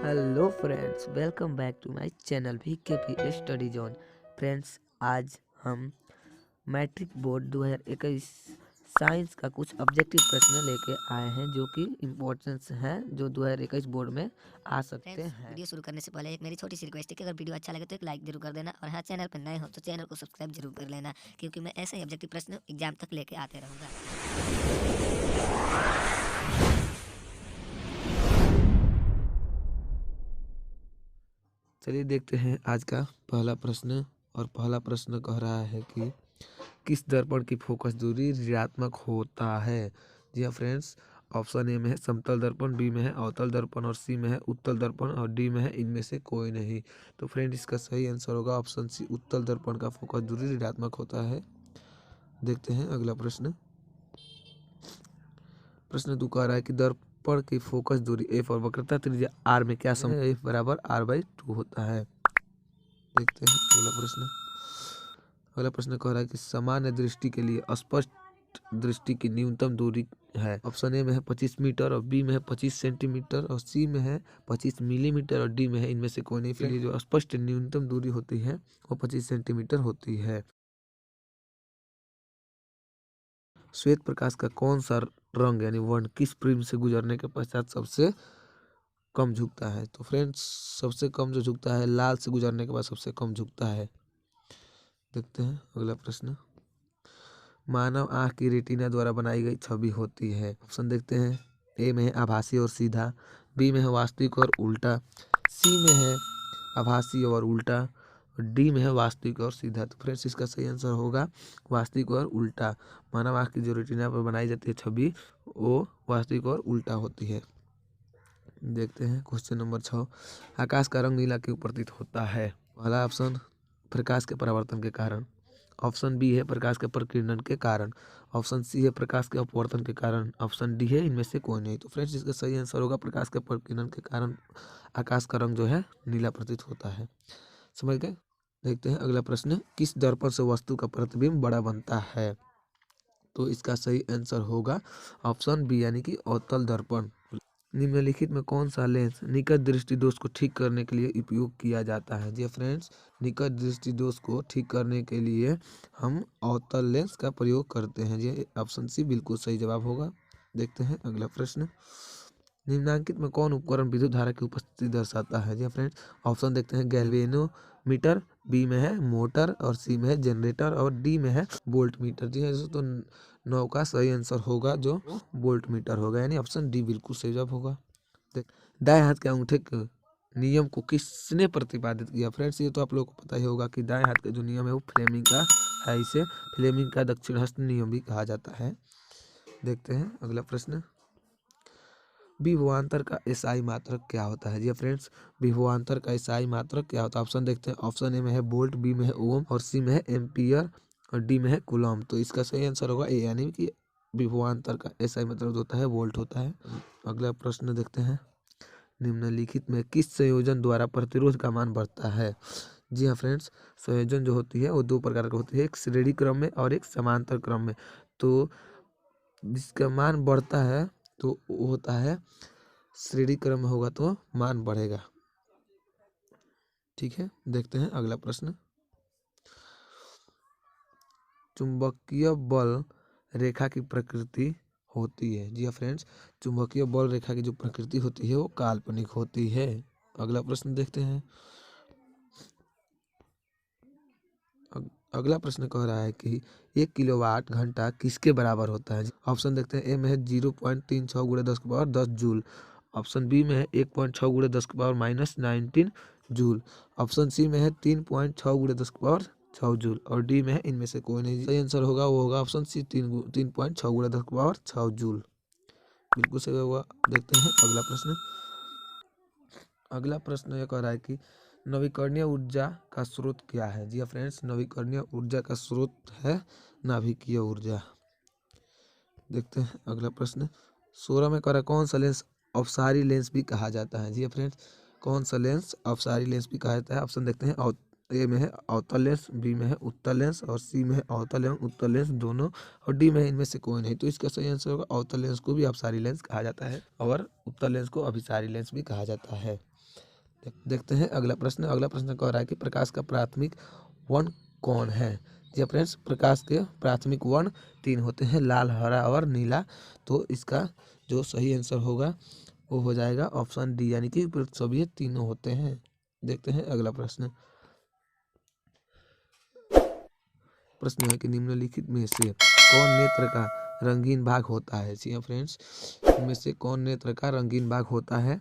Hello friends, welcome back to my channel VKP study zone. Friends, आज हम matric board 2021 science का कुछ objective प्रश्न लेके आए हैं जो कि इम्पोर्टेंस हैं, जो 2021 बोर्ड में आ सकते हैं। वीडियो शुरू करने से पहले एक मेरी छोटी सी रिक्वेस्ट है कि अगर वीडियो अच्छा लगे तो एक लाइक जरूर कर देना, और हाँ, चैनल पर नए हो तो चैनल को सब्सक्राइब जरूर कर लेना, क्योंकि मैं ऐसे ही ऑब्जेक्टिव प्रश्न एग्जाम तक लेके आते रहूँगा। चलिए देखते हैं आज का पहला प्रश्न। और पहला प्रश्न कह रहा है कि किस दर्पण की फोकस दूरी ऋणात्मक होता है। जी हाँ फ्रेंड्स, ऑप्शन ए में है समतल दर्पण, बी में है अवतल दर्पण और सी में है उत्तल दर्पण और डी में है इनमें से कोई नहीं। तो फ्रेंड, इसका सही आंसर होगा ऑप्शन सी, उत्तल दर्पण का फोकस दूरी ऋणात्मक होता है। देखते हैं अगला प्रश्न। प्रश्न 2 कह रहा है कि दर्पण की फोकस दूरी एफ और वक्रता त्रिज्या आर में क्या सम एफ बराबर r/2 होता है। देखते हैं अगला प्रश्न। अगला प्रश्न कह रहा है कि सामान्य दृष्टि के लिए स्पष्ट दृष्टि की न्यूनतम दूरी है। ऑप्शन ए में है 25 मीटर और बी में है 25 सेंटीमीटर और सी में है 25 मिलीमीटर और डी में है इनमें से कोई नहीं। फिर जो स्पष्ट न्यूनतम दूरी होती है वो 25 सेंटीमीटर होती है। श्वेत प्रकाश का कौन सा रंग यानी वर्ण किस प्रिज्म से गुजरने के पश्चात सबसे कम झुकता है। तो फ्रेंड्स, सबसे कम जो झुकता है लाल से गुजरने के बाद सबसे कम झुकता है। देखते हैं अगला प्रश्न। मानव आँख की रेटिना द्वारा बनाई गई छवि होती है। ऑप्शन देखते हैं। ए में है आभासी और सीधा, बी में है वास्तविक और उल्टा, सी में है आभासी और उल्टा और डी में है वास्तविक और सीधा। तो फ्रेंड्स, इसका सही आंसर होगा वास्तविक और उल्टा। मानव आँख की जो रेटिना पर बनाई जाती है छवि वो वास्तविक और उल्टा होती है। देखते हैं क्वेश्चन नंबर 6। आकाश का रंग नीला क्यों प्रतीत होता है। पहला ऑप्शन प्रकाश के परावर्तन के कारण, ऑप्शन बी है प्रकाश के प्रकीर्णन के कारण, ऑप्शन सी है प्रकाश के अपवर्तन के कारण, ऑप्शन डी है इनमें से कोई नहीं। तो फ्रेंड्स, इसका सही आंसर होगा प्रकाश के प्रकीर्णन के कारण आकाश का रंग जो है नीला प्रतीत होता है। समझ गए। देखते हैं अगला प्रश्न। किस दर्पण से वस्तु का प्रतिबिंब बड़ा बनता है। तो इसका सही आंसर होगा ऑप्शन बी यानी कि अवतल दर्पण। निम्नलिखित में कौन सा लेंस निकट दृष्टि दोष को ठीक करने के लिए उपयोग किया जाता है। जी फ्रेंड्स, निकट दृष्टि दोष को ठीक करने के लिए हम अवतल लेंस का प्रयोग करते हैं। जी, ऑप्शन सी बिल्कुल सही जवाब होगा। देखते हैं अगला प्रश्न। निम्नांकित में कौन उपकरण विद्युत धारा की उपस्थिति दर्शाता है। जी फ्रेंड्स, ऑप्शन देखते हैं। गैल्वेनोमीटर, बी में है मोटर और सी में है जनरेटर और डी में है वोल्ट मीटर। जी है, तो 9 का सही आंसर होगा जो वोल्ट मीटर होगा, यानी ऑप्शन डी बिल्कुल सही जवाब होगा। दाएं हाथ के अंगूठे के नियम को किसने प्रतिपादित किया। फ्रेंड्स, ये तो आप लोगों को पता ही होगा कि दाएं हाथ का जो नियम है वो फ्लेमिंग का है। इसे फ्लेमिंग का दक्षिण हस्त नियम भी कहा जाता है। देखते हैं अगला प्रश्न। विभवांतर का एसआई मात्रक क्या होता है। जी फ्रेंड्स, विभवांतर का एसआई मात्रक क्या होता है। ऑप्शन देखते हैं। ऑप्शन ए में है वोल्ट, बी में है ओम और सी में है एम्पियर और डी में है कूलम। तो इसका सही आंसर होगा ए, यानी कि विभवांतर का एसआई मात्रक होता है वोल्ट होता है। अगला प्रश्न देखते हैं। निम्नलिखित में किस संयोजन द्वारा प्रतिरोध का मान बढ़ता है। जी हाँ फ्रेंड्स, संयोजन जो होती है वो दो प्रकार की होती है, एक श्रेणी क्रम में और एक समांतर क्रम में। तो जिसका मान बढ़ता है तो वो होता है श्रेणी क्रम में होगा तो मान बढ़ेगा। ठीक है, देखते हैं अगला प्रश्न। चुंबकीय बल रेखा की प्रकृति होती है। जी हाँ फ्रेंड्स, चुंबकीय बल रेखा की जो प्रकृति होती है वो काल्पनिक होती है। अगला प्रश्न देखते हैं। अगला प्रश्न कह रहा है कि 1 किलोवाट घंटा किसके बराबर होता है। ऑप्शन देखते हैं। ए में है 0.36 गुणे 10 की पावर 10 जूल, ऑप्शन बी में है 1.6 गुणे 10 की पावर -19 जूल, ऑप्शन सी में है 3.6 गुणे 10 की पावर 6 जूल और डी में है इनमें से कोई नहीं। सही आंसर होगा वो होगा ऑप्शन सी, 3.6 गुणे 10 की पावर 6 जूल। बिल्कुल सही होगा। देखते हैं अगला प्रश्न। अगला प्रश्न यह कह रहा है कि नवीकरणीय ऊर्जा का स्रोत क्या है। जी फ्रेंड्स, नवीकरणीय ऊर्जा का स्रोत है नाभिकीय ऊर्जा। देखते हैं अगला प्रश्न। 16 में कह रहा है कौन सा लेंस अपसारी लेंस भी कहा जाता है। जी फ्रेंड्स, कौन सा लेंस अपसारी लेंस भी कहा जाता है। ऑप्शन देखते हैं। ए में है अवतल लेंस, बी में है उत्तल लेंस और सी में है अवतल एवं उत्तल लेंस दोनों और डी में है इनमें से कोई नहीं। तो इसका सही आंसर होगा अवतल लेंस को भी अपसारी लेंस कहा जाता है और उत्तल लेंस को अभिसारी लेंस भी कहा जाता है। देखते हैं अगला प्रश्न। अगला प्रश्न कह रहा है कि प्रकाश का प्राथमिक वर्ण कौन है। जी फ्रेंड्स, प्रकाश के प्राथमिक वर्ण 3 होते हैं, लाल, हरा और नीला। तो इसका जो सही आंसर होगा वो हो जाएगा ऑप्शन डी, यानी कि सभी 3 होते हैं। देखते हैं अगला प्रश्न। प्रश्न है कि निम्नलिखित में से कौन नेत्र का रंगीन भाग होता है। जी हाँ फ्रेंड्स, इनमें से कौन नेत्र का रंगीन भाग होता है।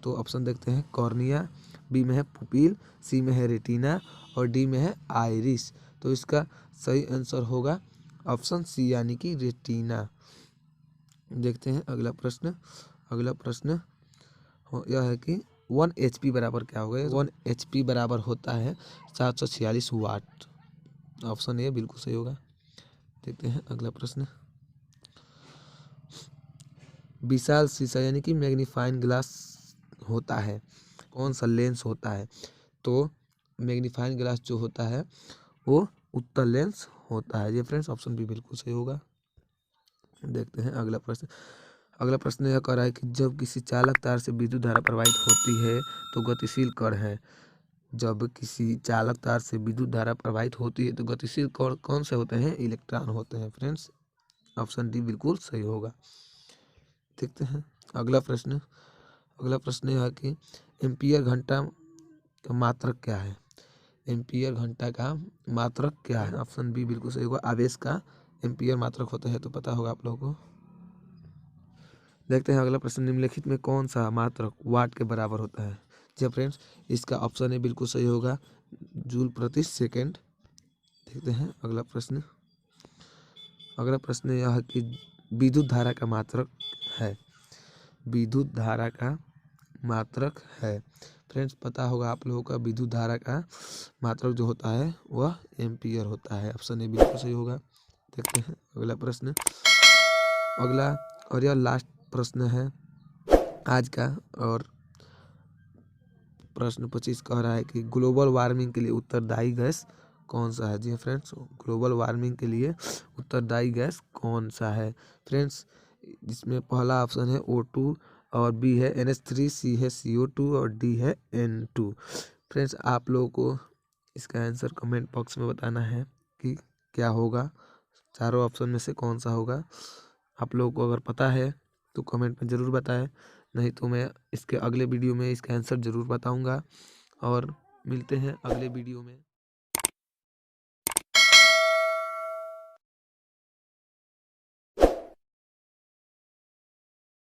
तो ऑप्शन देखते हैं, कॉर्निया, बी में है पुपिल, सी में है रेटिना और डी में है आइरिस। तो इसका सही आंसर होगा ऑप्शन सी, यानी कि रेटिना। देखते हैं अगला प्रश्न। अगला प्रश्न यह है कि 1 HP बराबर क्या होगा। 1 HP बराबर होता है 746 वाट। ऑप्शन ए बिल्कुल सही होगा। देखते हैं अगला प्रश्न। विशाल शीशा यानी कि मैग्नीफाइंग ग्लास होता है, कौन सा लेंस होता है। तो मैग्नीफाइंग ग्लास जो होता है वो उत्तल लेंस होता है। ये फ्रेंड्स ऑप्शन बी बिल्कुल सही होगा। देखते हैं अगला प्रश्न। अगला प्रश्न यह कह रहा है कि जब किसी चालक तार से विद्युत धारा प्रवाहित होती है तो गतिशील कण है। जब किसी चालक तार से विद्युत धारा प्रवाहित होती है तो गतिशील कण कौन से होते हैं। इलेक्ट्रॉन होते हैं फ्रेंड्स। ऑप्शन डी बिल्कुल सही होगा। देखते हैं अगला प्रश्न। अगला प्रश्न यह है कि एम्पियर घंटा का मात्रक क्या है। एम्पियर घंटा का मात्रक क्या है। ऑप्शन बी बिल्कुल सही होगा। आवेश का एम्पियर मात्रक होता है, तो पता होगा आप लोगों को। देखते हैं अगला प्रश्न। निम्नलिखित में कौन सा मात्रक वाट के बराबर होता है। जी फ्रेंड्स, इसका ऑप्शन ए बिल्कुल सही होगा, जूल प्रति सेकेंड। देखते हैं अगला प्रश्न। अगला प्रश्न यह है कि विद्युत धारा का मात्रक है। विद्युत धारा का मात्रक है। फ्रेंड्स, पता होगा आप लोगों का विद्युत धारा का मात्रक जो होता है वह एम्पियर होता है। ऑप्शन ए बिल्कुल सही होगा। देखते हैं अगला प्रश्न। अगला और यह लास्ट प्रश्न है आज का, और प्रश्न 25 कह रहा है कि ग्लोबल वार्मिंग के लिए उत्तरदायी गैस कौन सा है। जी फ्रेंड्स, ग्लोबल वार्मिंग के लिए उत्तरदायी गैस कौन सा है। फ्रेंड्स, इसमें पहला ऑप्शन है O2 और बी है NH3, सी है CO2 और डी है N2। फ्रेंड्स, आप लोगों को इसका आंसर कमेंट बॉक्स में बताना है कि क्या होगा, चारों ऑप्शन में से कौन सा होगा। आप लोगों को अगर पता है तो कमेंट में ज़रूर बताएं, नहीं तो मैं इसके अगले वीडियो में इसका आंसर ज़रूर बताऊंगा। और मिलते हैं अगले वीडियो में।